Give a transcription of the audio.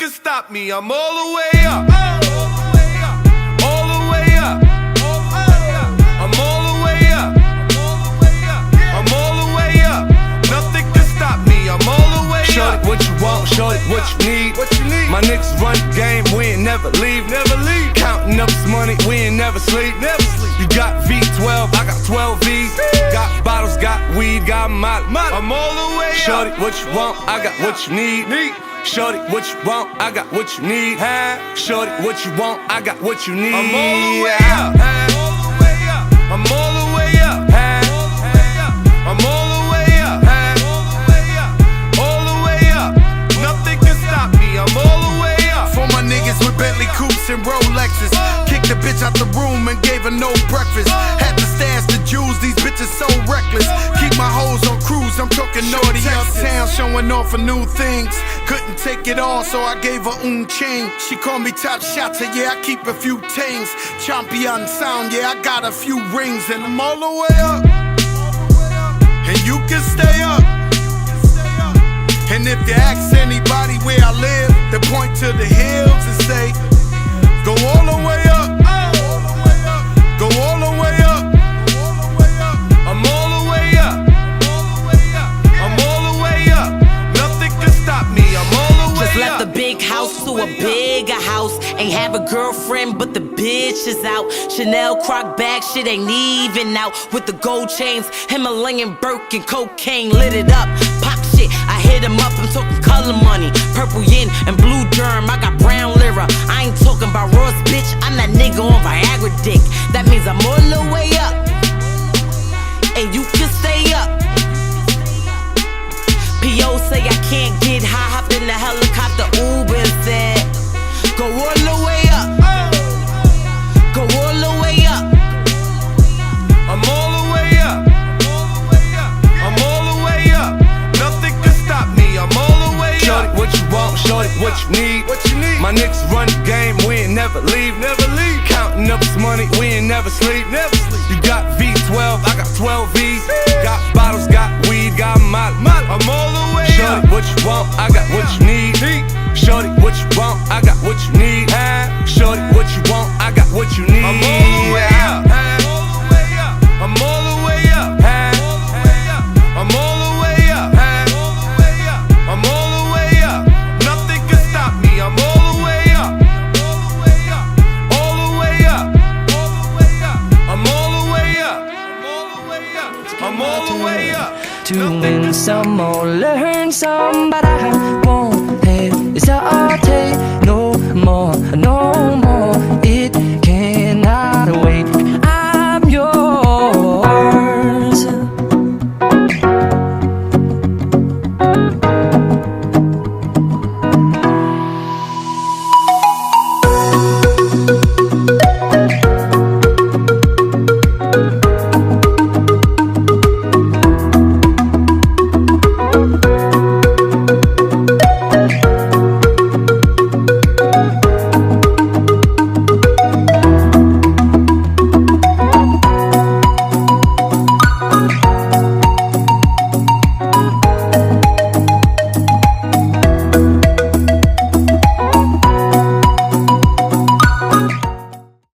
can stop me. I'm all the way up. All the way up. I'm all the way up. I'm all the way up. Nothing can stop me. I'm all the way up. Shorty, what you want? Shorty, what you need? My niggas run the game, we ain't never leave. Counting up this money, we ain't never sleep. You got V12, I got 12 V's. Got bottles, got weed, got molly. I'm all the way up. Shorty, what you want? I got what you need. Shorty, what you want? I got what you need. Shorty, what you want? I got what you need. I'm all the way up. I'm all the way up. I'm all the way up. All the way up. Nothing can stop me. I'm all the way up. For my niggas with Bentley coupes and Rolexes, kicked the bitch out the room and gave her no breakfast. Had to stash the jewels, these bitches so reckless. Keep my hoes on cruise, I'm talking naughty uptown, showing off for new things. Couldn't take it all, so I gave her chain. She called me top shotter, yeah, I keep a few tings. Champion sound, yeah, I got a few rings. And I'm all the way up, and you can stay up. And if you ask anybody where I live, they point to the hills and say, go all the way up. Go all the way up. I'm all the way up. I'm all the way up. Nothing can stop me. I'm all the way up. Just left the big house to a bigger house. Ain't have a girlfriend, but the bitch is out. Chanel croc bag, shit ain't even out. With the gold chains, Himalayan Birkin, cocaine lit it up. Pop shit, I hit him up. I'm talking color money, purple yin and blue germ. I got brown lira. I ain't talking about Ross, bitch. I'm that nigga on Viagra dick. That means I'm all the way up, and you can stay up. P.O. say I can't get high, hop in the helicopter, Uber instead. Go all the way up. Go all the way up. I'm all the way up. I'm all the way up. Nothing can stop me. I'm all the way up. Shorty, what you want? Shorty, what you need? My niggas run the game, we ain't never leave. Counting up this money, we ain't never sleep. You got V12, I got 12 V's. Got bottles, got weed, got molly. I'm all the way up. Shorty, what you want? I got what you need. Shorty, what you want? I got what you need. Shorty, what you want? I got what you need. I'm all the way up. I'm all the way up. I'm all the way up. I'm all the way up. Nothing can stop me. I'm all the way up. All the way up. I'm all the way up. I'm all the way up. To win some or learn some, but I won't hesitate no more.